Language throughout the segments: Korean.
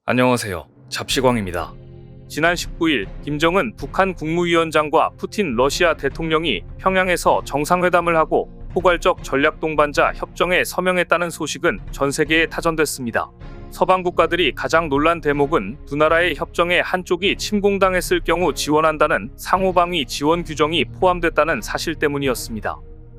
안녕하세요. 잡시광입니다. 지난 19일 김정은 북한 국무위원장과 푸틴 러시아 대통령이 평양에서 정상회담을 하고 포괄적 전략 동반자 협정에 서명했다는 소식은 전 세계에 타전됐습니다. 서방 국가들이 가장 놀란 대목은 두 나라의 협정에 한쪽이 침공당했을 경우 지원한다는 상호방위 지원 규정이 포함됐다는 사실 때문이었습니다.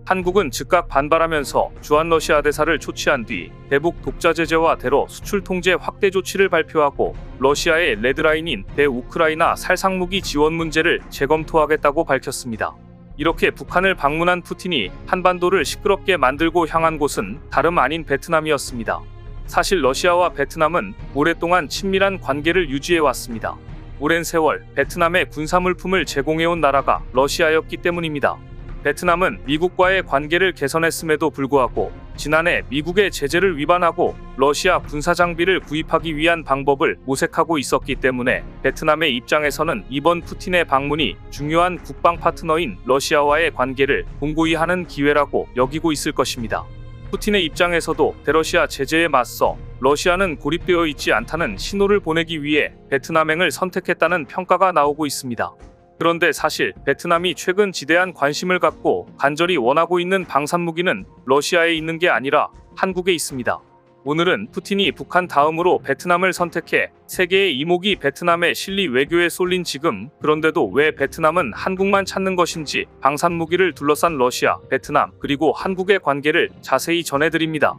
한국은 즉각 반발하면서 주한 러시아 대사를 초치한 뒤 대북 독자 제재와 대러 수출 통제 확대 조치를 발표하고 러시아의 레드라인인 대우크라이나 살상무기 지원 문제를 재검토하겠다고 밝혔습니다. 이렇게 북한을 방문한 푸틴이 한반도를 시끄럽게 만들고 향한 곳은 다름 아닌 베트남이었습니다. 사실 러시아와 베트남은 오랫동안 친밀한 관계를 유지해왔습니다. 오랜 세월 베트남에 군사물품을 제공해온 나라가 러시아였기 때문입니다. 베트남은 미국과의 관계를 개선했음에도 불구하고 지난해 미국의 제재를 위반하고 러시아 군사장비를 구입하기 위한 방법을 모색하고 있었기 때문에 베트남의 입장에서는 이번 푸틴의 방문이 중요한 국방 파트너인 러시아와의 관계를 공고히 하는 기회라고 여기고 있을 것입니다. 푸틴의 입장에서도 대러시아 제재에 맞서 러시아는 고립되어 있지 않다는 신호를 보내기 위해 베트남행을 선택했다는 평가가 나오고 있습니다. 그런데 사실 베트남이 최근 지대한 관심을 갖고 간절히 원하고 있는 방산무기는 러시아에 있는 게 아니라 한국에 있습니다. 오늘은 푸틴이 북한 다음으로 베트남을 선택해 세계의 이목이 베트남의 실리 외교에 쏠린 지금, 그런데도 왜 베트남은 한국만 찾는 것인지 방산무기를 둘러싼 러시아, 베트남, 그리고 한국의 관계를 자세히 전해드립니다.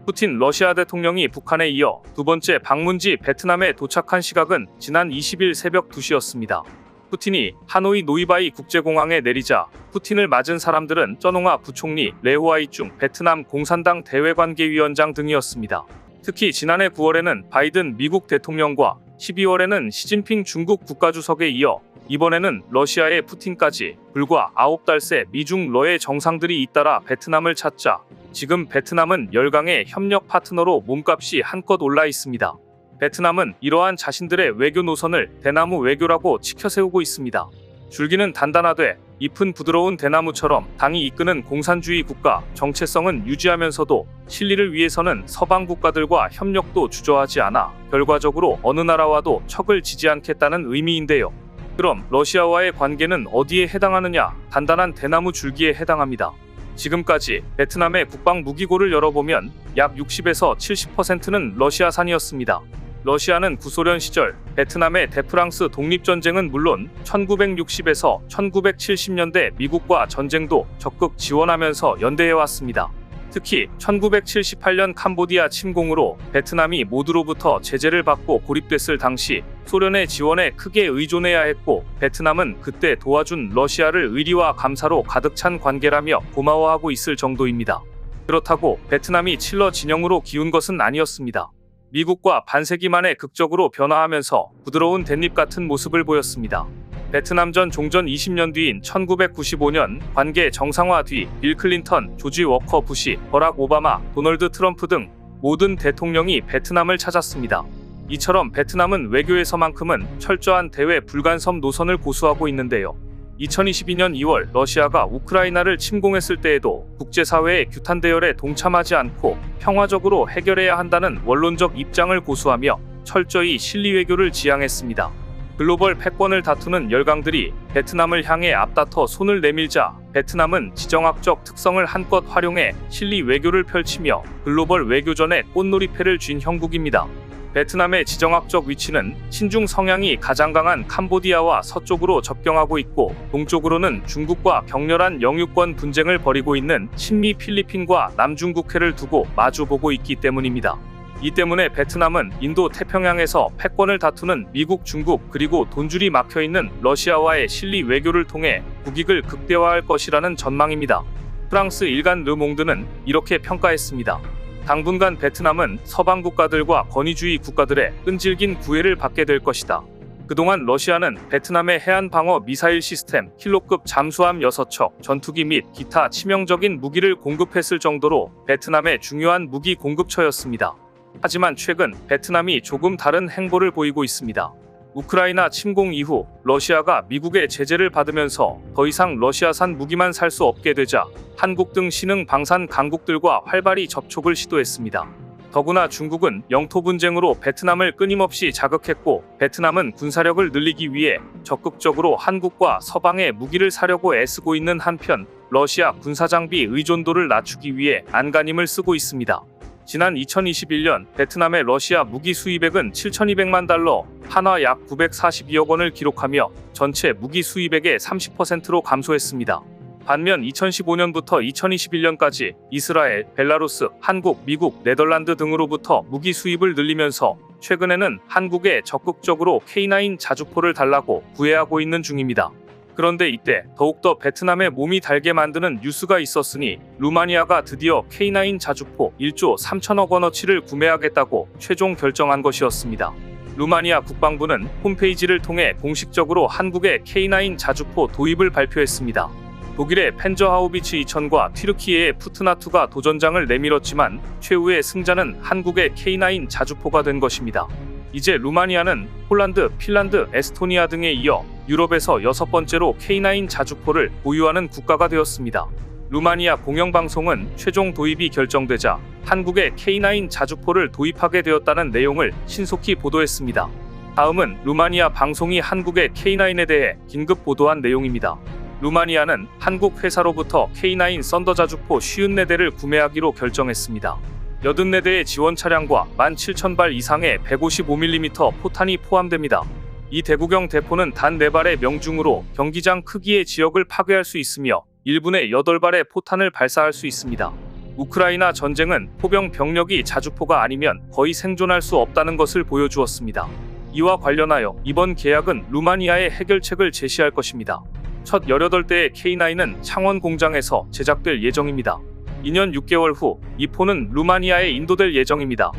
푸틴 러시아 대통령이 북한에 이어 두 번째 방문지 베트남에 도착한 시각은 지난 20일 새벽 2시였습니다. 푸틴이 하노이 노이바이 국제공항에 내리자 푸틴을 맞은 사람들은 쩌농아 부총리, 레호아이중 베트남 공산당 대외관계위원장 등이었습니다. 특히 지난해 9월에는 바이든 미국 대통령과 12월에는 시진핑 중국 국가주석에 이어 이번에는 러시아의 푸틴까지 불과 9달 새 미중 러의 정상들이 잇따라 베트남을 찾자 지금 베트남은 열강의 협력 파트너로 몸값이 한껏 올라 있습니다. 베트남은 이러한 자신들의 외교 노선을 대나무 외교라고 치켜세우고 있습니다. 줄기는 단단하되 잎은 부드러운 대나무처럼 당이 이끄는 공산주의 국가 정체성은 유지하면서도 실리를 위해서는 서방 국가들과 협력도 주저하지 않아 결과적으로 어느 나라와도 척을 지지 않겠다는 의미인데요. 그럼 러시아와의 관계는 어디에 해당하느냐? 단단한 대나무 줄기에 해당합니다. 지금까지 베트남의 국방 무기고를 열어보면 약 60에서 70%는 러시아산이었습니다. 러시아는 구소련 시절 베트남의 대프랑스 독립전쟁은 물론 1960에서 1970년대 미국과 전쟁도 적극 지원하면서 연대해왔습니다. 특히 1978년 캄보디아 침공으로 베트남이 모두로부터 제재를 받고 고립됐을 당시 소련의 지원에 크게 의존해야 했고 베트남은 그때 도와준 러시아를 의리와 감사로 가득 찬 관계라며 고마워하고 있을 정도입니다. 그렇다고 베트남이 칠러 진영으로 기운 것은 아니었습니다. 미국과 반세기 만에 극적으로 변화하면서 부드러운 댄잎 같은 모습을 보였습니다. 베트남전 종전 20년 뒤인 1995년 관계 정상화 뒤 빌 클린턴, 조지 워커 부시, 버락 오바마, 도널드 트럼프 등 모든 대통령이 베트남을 찾았습니다. 이처럼 베트남은 외교에서만큼은 철저한 대외 불간섭 노선을 고수하고 있는데요. 2022년 2월 러시아가 우크라이나를 침공했을 때에도 국제사회의 규탄 대열에 동참하지 않고 평화적으로 해결해야 한다는 원론적 입장을 고수하며 철저히 실리 외교를 지향했습니다. 글로벌 패권을 다투는 열강들이 베트남을 향해 앞다퉈 손을 내밀자 베트남은 지정학적 특성을 한껏 활용해 실리 외교를 펼치며 글로벌 외교전에 꽃놀이패를 쥔 형국입니다. 베트남의 지정학적 위치는 친중 성향이 가장 강한 캄보디아와 서쪽으로 접경하고 있고 동쪽으로는 중국과 격렬한 영유권 분쟁을 벌이고 있는 친미 필리핀과 남중국해를 두고 마주보고 있기 때문입니다. 이 때문에 베트남은 인도 태평양에서 패권을 다투는 미국, 중국 그리고 돈줄이 막혀있는 러시아와의 실리 외교를 통해 국익을 극대화할 것이라는 전망입니다. 프랑스 일간 르몽드는 이렇게 평가했습니다. 당분간 베트남은 서방 국가들과 권위주의 국가들의 끈질긴 구애를 받게 될 것이다. 그동안 러시아는 베트남의 해안 방어 미사일 시스템, 킬로급 잠수함 6척, 전투기 및 기타 치명적인 무기를 공급했을 정도로 베트남의 중요한 무기 공급처였습니다. 하지만 최근 베트남이 조금 다른 행보를 보이고 있습니다. 우크라이나 침공 이후 러시아가 미국의 제재를 받으면서 더 이상 러시아산 무기만 살 수 없게 되자 한국 등 신흥 방산 강국들과 활발히 접촉을 시도했습니다. 더구나 중국은 영토 분쟁으로 베트남을 끊임없이 자극했고 베트남은 군사력을 늘리기 위해 적극적으로 한국과 서방의 무기를 사려고 애쓰고 있는 한편 러시아 군사장비 의존도를 낮추기 위해 안간힘을 쓰고 있습니다. 지난 2021년 베트남의 러시아 무기 수입액은 7,200만 달러, 한화 약 942억 원을 기록하며 전체 무기 수입액의 30%로 감소했습니다. 반면 2015년부터 2021년까지 이스라엘, 벨라루스, 한국, 미국, 네덜란드 등으로부터 무기 수입을 늘리면서 최근에는 한국에 적극적으로 K9 자주포를 달라고 구애하고 있는 중입니다. 그런데 이때 더욱더 베트남의 몸이 달게 만드는 뉴스가 있었으니 루마니아가 드디어 K9 자주포 1조 3천억 원어치를 구매하겠다고 최종 결정한 것이었습니다. 루마니아 국방부는 홈페이지를 통해 공식적으로 한국의 K9 자주포 도입을 발표했습니다. 독일의 펜저하우비츠 2000과 튀르키예의 푸트나2가 도전장을 내밀었지만 최후의 승자는 한국의 K9 자주포가 된 것입니다. 이제 루마니아는 폴란드, 핀란드, 에스토니아 등에 이어 유럽에서 6번째로 K9 자주포를 보유하는 국가가 되었습니다. 루마니아 공영방송은 최종 도입이 결정되자 한국의 K9 자주포를 도입하게 되었다는 내용을 신속히 보도했습니다. 다음은 루마니아 방송이 한국의 K9에 대해 긴급 보도한 내용입니다. 루마니아는 한국 회사로부터 K9 썬더 자주포 54대를 구매하기로 결정했습니다. 84대의 지원 차량과 17,000발 이상의 155mm 포탄이 포함됩니다. 이 대구경 대포는 단 4발의 명중으로 경기장 크기의 지역을 파괴할 수 있으며 1분에 8발의 포탄을 발사할 수 있습니다. 우크라이나 전쟁은 포병 병력이 자주포가 아니면 거의 생존할 수 없다는 것을 보여주었습니다. 이와 관련하여 이번 계약은 루마니아의 해결책을 제시할 것입니다. 첫 18대의 K9은 창원 공장에서 제작될 예정입니다. 2년 6개월 후 이 포는 루마니아에 인도될 예정입니다.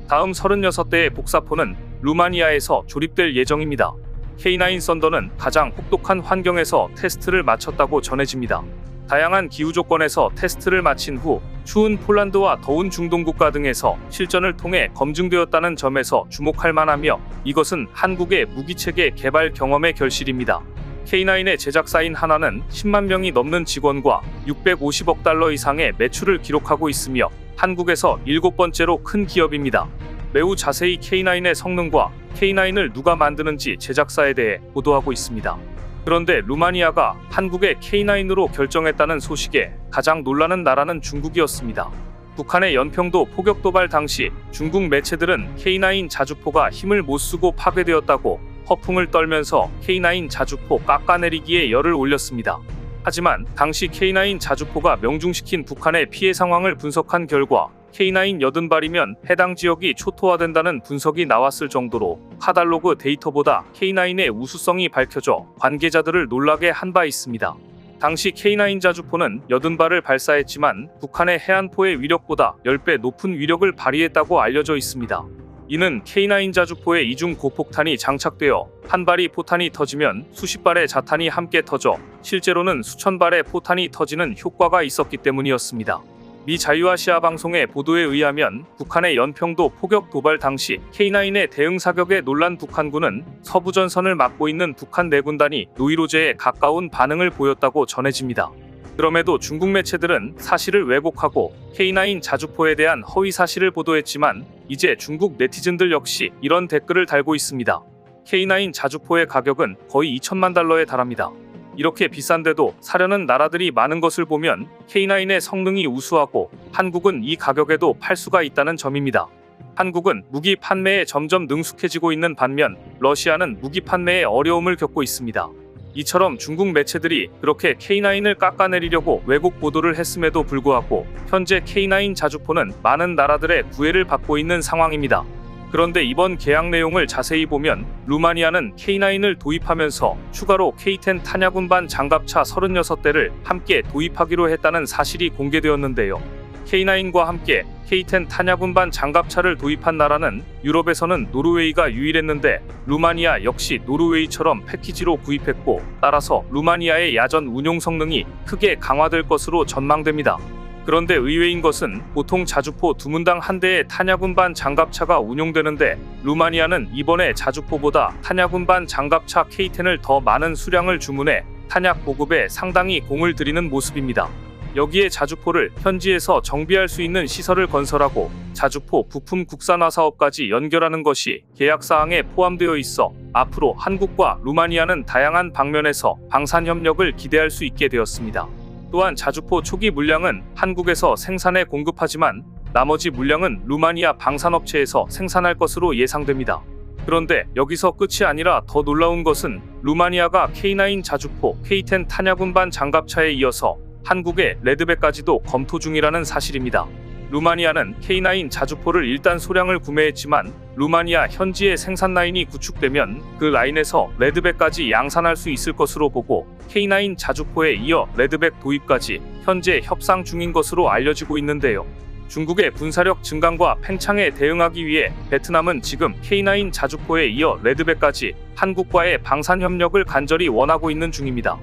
다음 36대의 복사포는 루마니아에서 조립될 예정입니다. K9 썬더는 가장 혹독한 환경에서 테스트를 마쳤다고 전해집니다. 다양한 기후 조건에서 테스트를 마친 후 추운 폴란드와 더운 중동 국가 등에서 실전을 통해 검증되었다는 점에서 주목할 만하며 이것은 한국의 무기체계 개발 경험의 결실입니다. K9의 제작사인 한화는 10만 명이 넘는 직원과 650억 달러 이상의 매출을 기록하고 있으며 한국에서 7번째로 큰 기업입니다. 매우 자세히 K9의 성능과 K9을 누가 만드는지 제작사에 대해 보도하고 있습니다. 그런데 루마니아가 한국의 K9으로 결정했다는 소식에 가장 놀라는 나라는 중국이었습니다. 북한의 연평도 포격 도발 당시 중국 매체들은 K9 자주포가 힘을 못 쓰고 파괴되었다고 허풍을 떨면서 K9 자주포 깎아내리기에 열을 올렸습니다. 하지만 당시 K9 자주포가 명중시킨 북한의 피해 상황을 분석한 결과 K9 80발이면 해당 지역이 초토화된다는 분석이 나왔을 정도로 카달로그 데이터보다 K9의 우수성이 밝혀져 관계자들을 놀라게 한 바 있습니다. 당시 K9 자주포는 80발을 발사했지만 북한의 해안포의 위력보다 10배 높은 위력을 발휘했다고 알려져 있습니다. 이는 K9 자주포에 이중 고폭탄이 장착되어 한 발이 포탄이 터지면 수십 발의 자탄이 함께 터져 실제로는 수천 발의 포탄이 터지는 효과가 있었기 때문이었습니다. 미 자유아시아 방송의 보도에 의하면 북한의 연평도 포격 도발 당시 K9의 대응 사격에 놀란 북한군은 서부전선을 막고 있는 북한 내군단이 노이로제에 가까운 반응을 보였다고 전해집니다. 그럼에도 중국 매체들은 사실을 왜곡하고 K9 자주포에 대한 허위 사실을 보도했지만 이제 중국 네티즌들 역시 이런 댓글을 달고 있습니다. K9 자주포의 가격은 거의 2천만 달러에 달합니다. 이렇게 비싼데도 사려는 나라들이 많은 것을 보면 K9의 성능이 우수하고 한국은 이 가격에도 팔 수가 있다는 점입니다. 한국은 무기 판매에 점점 능숙해지고 있는 반면 러시아는 무기 판매에 어려움을 겪고 있습니다. 이처럼 중국 매체들이 그렇게 K9을 깎아내리려고 왜곡 보도를 했음에도 불구하고 현재 K9 자주포는 많은 나라들의 구애를 받고 있는 상황입니다. 그런데 이번 계약 내용을 자세히 보면 루마니아는 K9을 도입하면서 추가로 K10 탄약운반 장갑차 36대를 함께 도입하기로 했다는 사실이 공개되었는데요. K9과 함께 K10 탄약운반 장갑차를 도입한 나라는 유럽에서는 노르웨이가 유일했는데 루마니아 역시 노르웨이처럼 패키지로 구입했고 따라서 루마니아의 야전 운용 성능이 크게 강화될 것으로 전망됩니다. 그런데 의외인 것은 보통 자주포 2문당 한 대의 탄약운반 장갑차가 운용되는데 루마니아는 이번에 자주포보다 탄약운반 장갑차 K10을 더 많은 수량을 주문해 탄약 보급에 상당히 공을 들이는 모습입니다. 여기에 자주포를 현지에서 정비할 수 있는 시설을 건설하고 자주포 부품 국산화 사업까지 연결하는 것이 계약 사항에 포함되어 있어 앞으로 한국과 루마니아는 다양한 방면에서 방산 협력을 기대할 수 있게 되었습니다. 또한 자주포 초기 물량은 한국에서 생산해 공급하지만 나머지 물량은 루마니아 방산업체에서 생산할 것으로 예상됩니다. 그런데 여기서 끝이 아니라 더 놀라운 것은 루마니아가 K9 자주포, K10 탄약운반 장갑차에 이어서 한국의 레드백까지도 검토 중이라는 사실입니다. 루마니아는 K9 자주포를 일단 소량을 구매했지만 루마니아 현지의 생산 라인이 구축되면 그 라인에서 레드백까지 양산할 수 있을 것으로 보고 K9 자주포에 이어 레드백 도입까지 현재 협상 중인 것으로 알려지고 있는데요. 중국의 군사력 증강과 팽창에 대응하기 위해 베트남은 지금 K9 자주포에 이어 레드백까지 한국과의 방산 협력을 간절히 원하고 있는 중입니다.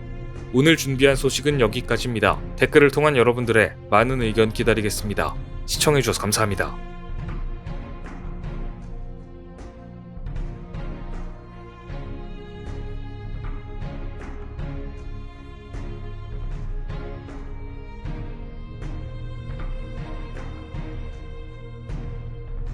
오늘 준비한 소식은 여기까지입니다. 댓글을 통한 여러분들의 많은 의견 기다리겠습니다. 시청해주셔서 감사합니다.